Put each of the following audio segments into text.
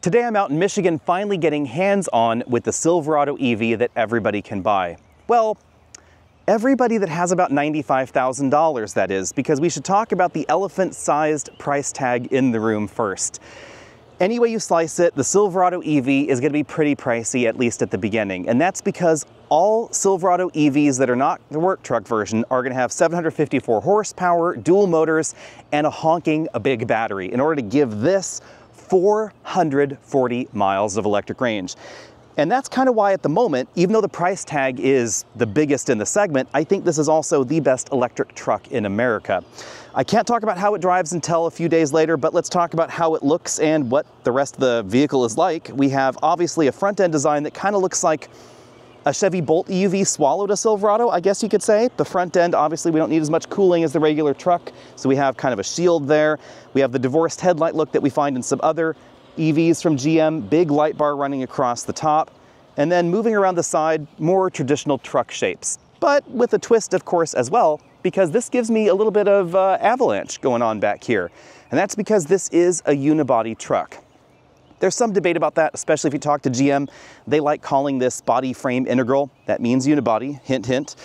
Today I'm out in Michigan finally getting hands-on with the Silverado EV that everybody can buy. Well, everybody that has about $95,000, that is, because we should talk about the elephant-sized price tag in the room first. Any way you slice it, the Silverado EV is going to be pretty pricey, at least at the beginning. And that's because all Silverado EVs that are not the work truck version are going to have 754 horsepower, dual motors, and a big battery in order to give this 440 miles of electric range. And that's kind of why at the moment, even though the price tag is the biggest in the segment, I think this is also the best electric truck in America. I can't talk about how it drives until a few days later, but let's talk about how it looks and what the rest of the vehicle is like. We have obviously a front end design that kind of looks like a Chevy Bolt EUV swallowed a Silverado, I guess you could say. The front end, obviously we don't need as much cooling as the regular truck, so we have kind of a shield there. We have the divorced headlight look that we find in some other EVs from GM, big light bar running across the top, and then moving around the side, more traditional truck shapes. But with a twist, of course, as well, because this gives me a little bit of Avalanche going on back here. And that's because this is a unibody truck. There's some debate about that, especially if you talk to GM. They like calling this body frame integral. That means unibody, hint, hint.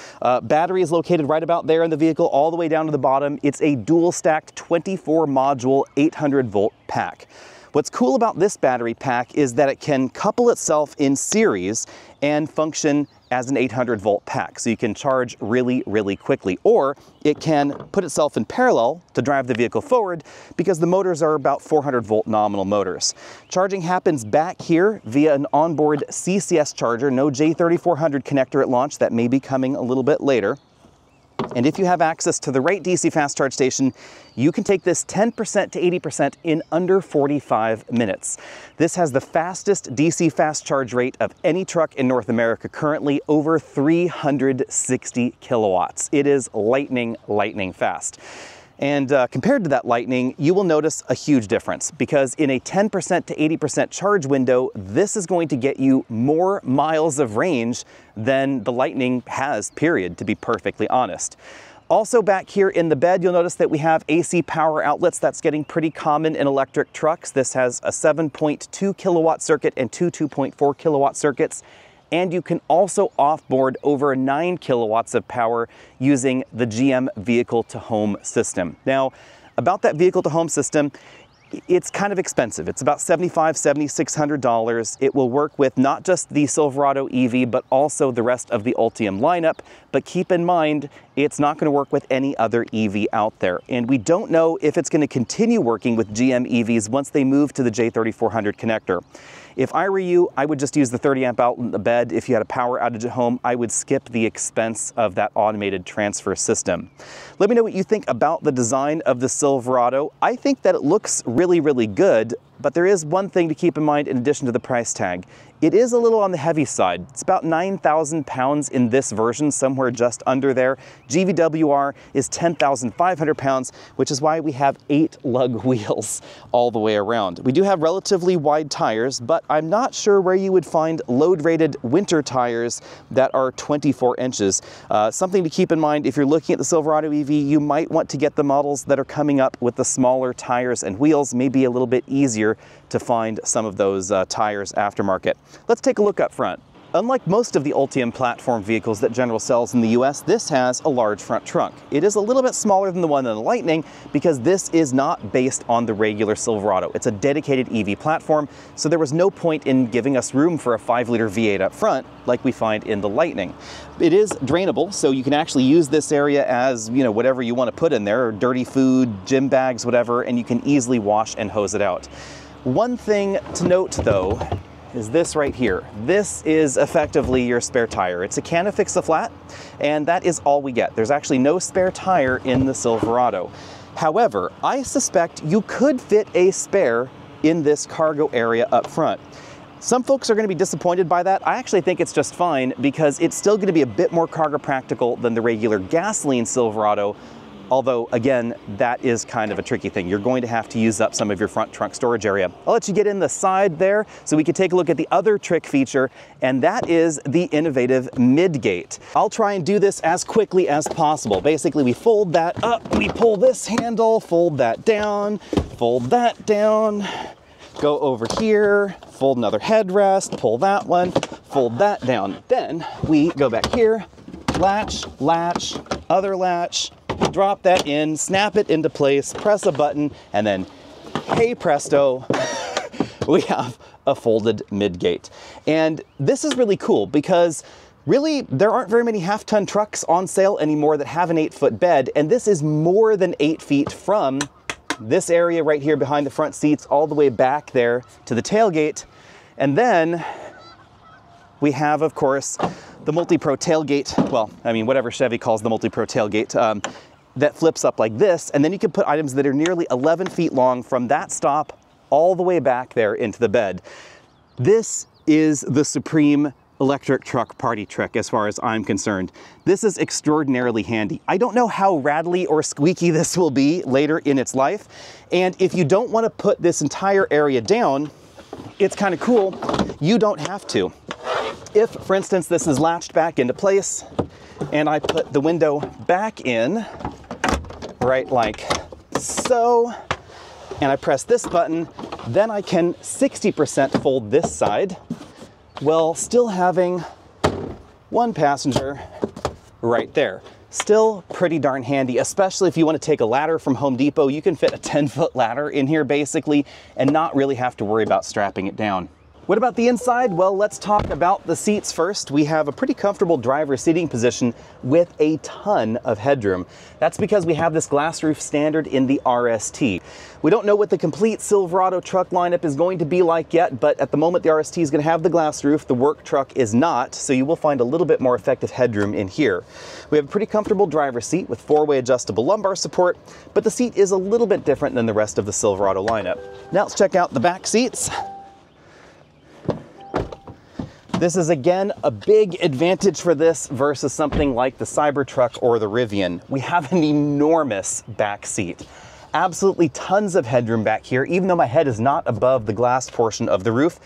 Battery is located right about there in the vehicle, all the way down to the bottom. It's a dual stacked 24 module 800 volt pack. What's cool about this battery pack is that it can couple itself in series and function as an 800 volt pack. So you can charge really, really quickly, or it can put itself in parallel to drive the vehicle forward because the motors are about 400 volt nominal motors. Charging happens back here via an onboard CCS charger, no J3400 connector at launch. That may be coming a little bit later. And if you have access to the right DC fast charge station, you can take this 10% to 80% in under 45 minutes. This has the fastest DC fast charge rate of any truck in North America currently, over 360 kilowatts. It is lightning fast. And compared to that lightning, you will notice a huge difference because in a 10% to 80% charge window, this is going to get you more miles of range than the lightning has, period, to be perfectly honest. Also back here in the bed, you'll notice that we have AC power outlets. That's getting pretty common in electric trucks. This has a 7.2 kilowatt circuit and two 2.4 kilowatt circuits. And you can also offboard over 9 kilowatts of power using the GM vehicle-to-home system. Now, about that vehicle-to-home system, it's kind of expensive. It's about $7,500, $7,600. It will work with not just the Silverado EV, but also the rest of the Ultium lineup. But keep in mind, it's not going to work with any other EV out there. And we don't know if it's going to continue working with GM EVs once they move to the J3400 connector. If I were you, I would just use the 30 amp outlet in the bed. If you had a power outage at home, I would skip the expense of that automated transfer system. Let me know what you think about the design of the Silverado. I think that it looks really, really good, but there is one thing to keep in mind in addition to the price tag. It is a little on the heavy side. It's about 9,000 pounds in this version, somewhere just under there. GVWR is 10,500 pounds, which is why we have 8 lug wheels all the way around. We do have relatively wide tires, but I'm not sure where you would find load-rated winter tires that are 24 inches. Something to keep in mind if you're looking at the Silverado EV, you might want to get the models that are coming up with the smaller tires and wheels, maybe a little bit easier to find some of those tires aftermarket. Let's take a look up front. Unlike most of the Ultium platform vehicles that General sells in the US, this has a large front trunk. It is a little bit smaller than the one in the Lightning because this is not based on the regular Silverado. It's a dedicated EV platform, so there was no point in giving us room for a 5-liter V8 up front like we find in the Lightning. It is drainable, so you can actually use this area as, you know, whatever you want to put in there, dirty food, gym bags, whatever, and you can easily wash and hose it out. One thing to note though is this right here. This is effectively your spare tire. It's a can of Fix-A-Flat, and that is all we get. There's actually no spare tire in the Silverado. However, I suspect you could fit a spare in this cargo area up front. Some folks are going to be disappointed by that. I actually think it's just fine because it's still going to be a bit more cargo practical than the regular gasoline Silverado. Although, again, that is kind of a tricky thing. You're going to have to use up some of your front trunk storage area. I'll let you get in the side there so we can take a look at the other trick feature, and that is the innovative midgate. I'll try and do this as quickly as possible. Basically, we fold that up, we pull this handle, fold that down, go over here, fold another headrest, pull that one, fold that down. Then we go back here, latch, latch, other latch, drop that in, snap it into place, press a button, and then, hey presto, we have a folded midgate. And this is really cool because really, there aren't very many half-ton trucks on sale anymore that have an 8-foot bed, and this is more than 8 feet from this area right here behind the front seats all the way back there to the tailgate. And then we have, of course, the multi-pro tailgate, well, I mean, whatever Chevy calls the multi-pro tailgate, that flips up like this, and then you can put items that are nearly 11 feet long from that stop all the way back there into the bed. This is the supreme electric truck party trick as far as I'm concerned. This is extraordinarily handy. I don't know how rattly or squeaky this will be later in its life, and if you don't want to put this entire area down, it's kind of cool, you don't have to. If, for instance, this is latched back into place, and I put the window back in, right like so, and I press this button, then I can 60% fold this side, while still having one passenger right there. Still pretty darn handy, especially if you want to take a ladder from Home Depot. You can fit a 10-foot ladder in here basically and not really have to worry about strapping it down. What about the inside? Well, let's talk about the seats first. We have a pretty comfortable driver seating position with a ton of headroom. That's because we have this glass roof standard in the RST. We don't know what the complete Silverado truck lineup is going to be like yet, but at the moment the RST is going to have the glass roof, the work truck is not, so you will find a little bit more effective headroom in here. We have a pretty comfortable driver's seat with 4-way adjustable lumbar support, but the seat is a little bit different than the rest of the Silverado lineup. Now let's check out the back seats. This is again a big advantage for this versus something like the Cybertruck or the Rivian. We have an enormous back seat. Absolutely tons of headroom back here, even though my head is not above the glass portion of the roof.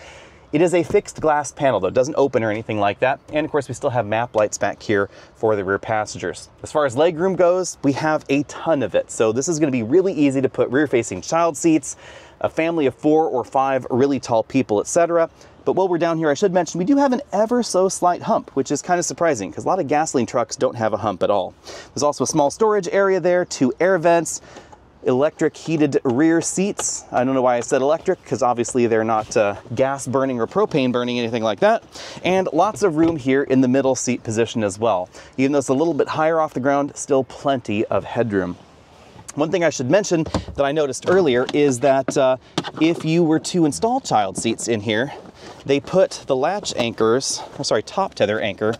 It is a fixed glass panel though, it doesn't open or anything like that. And of course we still have map lights back here for the rear passengers. As far as legroom goes, we have a ton of it. So this is gonna be really easy to put rear-facing child seats, a family of 4 or 5 really tall people, etc. But while we're down here, I should mention we do have an ever so slight hump, which is kind of surprising because a lot of gasoline trucks don't have a hump at all. There's also a small storage area there, 2 air vents, electric heated rear seats. I don't know why I said electric, because obviously they're not gas burning or propane burning, anything like that. And lots of room here in the middle seat position as well. Even though it's a little bit higher off the ground, still plenty of headroom. One thing I should mention that I noticed earlier is that if you were to install child seats in here, they put the latch anchors, or sorry, top tether anchor,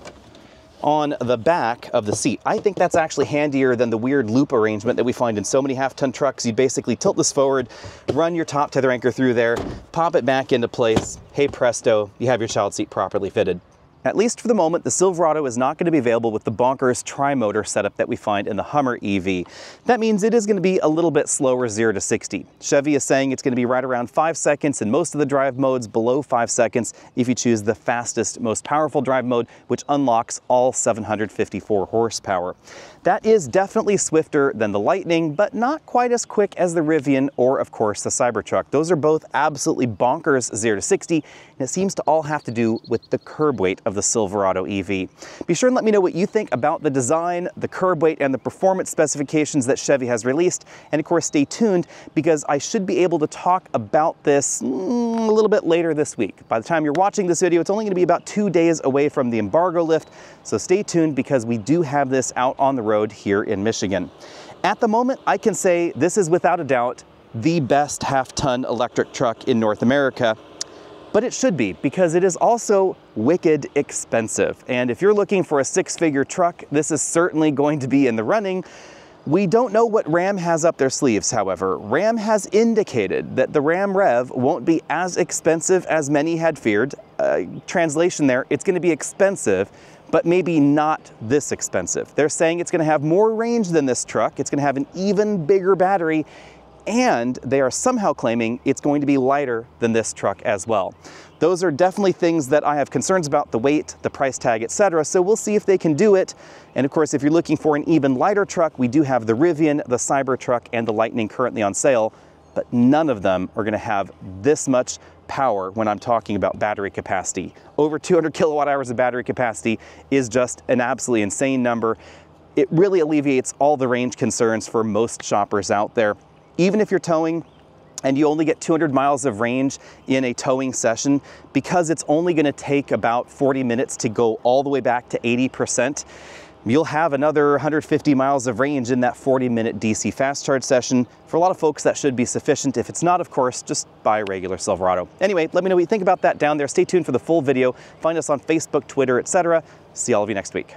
on the back of the seat. I think that's actually handier than the weird loop arrangement that we find in so many half-ton trucks. You basically tilt this forward, run your top tether anchor through there, pop it back into place. Hey presto, you have your child seat properly fitted. At least for the moment, the Silverado is not going to be available with the bonkers tri-motor setup that we find in the Hummer EV. That means it is going to be a little bit slower 0 to 60. Chevy is saying it's going to be right around 5 seconds in most of the drive modes, below 5 seconds if you choose the fastest, most powerful drive mode, which unlocks all 754 horsepower. That is definitely swifter than the Lightning, but not quite as quick as the Rivian or, of course, the Cybertruck. Those are both absolutely bonkers 0 to 60, and it seems to all have to do with the curb weight of the Silverado EV. Be sure and let me know what you think about the design, the curb weight, and the performance specifications that Chevy has released. And of course, stay tuned because I should be able to talk about this a little bit later this week. By the time you're watching this video, it's only going to be about 2 days away from the embargo lift. So stay tuned because we do have this out on the road here in Michigan. At the moment, I can say this is without a doubt the best half-ton electric truck in North America. But it should be, because it is also wicked expensive. And if you're looking for a 6-figure truck, this is certainly going to be in the running. We don't know what Ram has up their sleeves, however. Ram has indicated that the Ram Rev won't be as expensive as many had feared. Translation there, it's going to be expensive, but maybe not this expensive. They're saying it's going to have more range than this truck, it's going to have an even bigger battery, and they are somehow claiming it's going to be lighter than this truck as well. Those are definitely things that I have concerns about: the weight, the price tag, etc. So we'll see if they can do it. And of course, if you're looking for an even lighter truck, we do have the Rivian, the Cybertruck, and the Lightning currently on sale. but none of them are gonna have this much power when I'm talking about battery capacity. Over 200 kilowatt hours of battery capacity is just an absolutely insane number. It really alleviates all the range concerns for most shoppers out there. Even if you're towing and you only get 200 miles of range in a towing session, because it's only gonna take about 40 minutes to go all the way back to 80%, you'll have another 150 miles of range in that 40-minute DC fast charge session. For a lot of folks, that should be sufficient. If it's not, of course, just buy a regular Silverado. Anyway, let me know what you think about that down there. Stay tuned for the full video. Find us on Facebook, Twitter, etc. See all of you next week.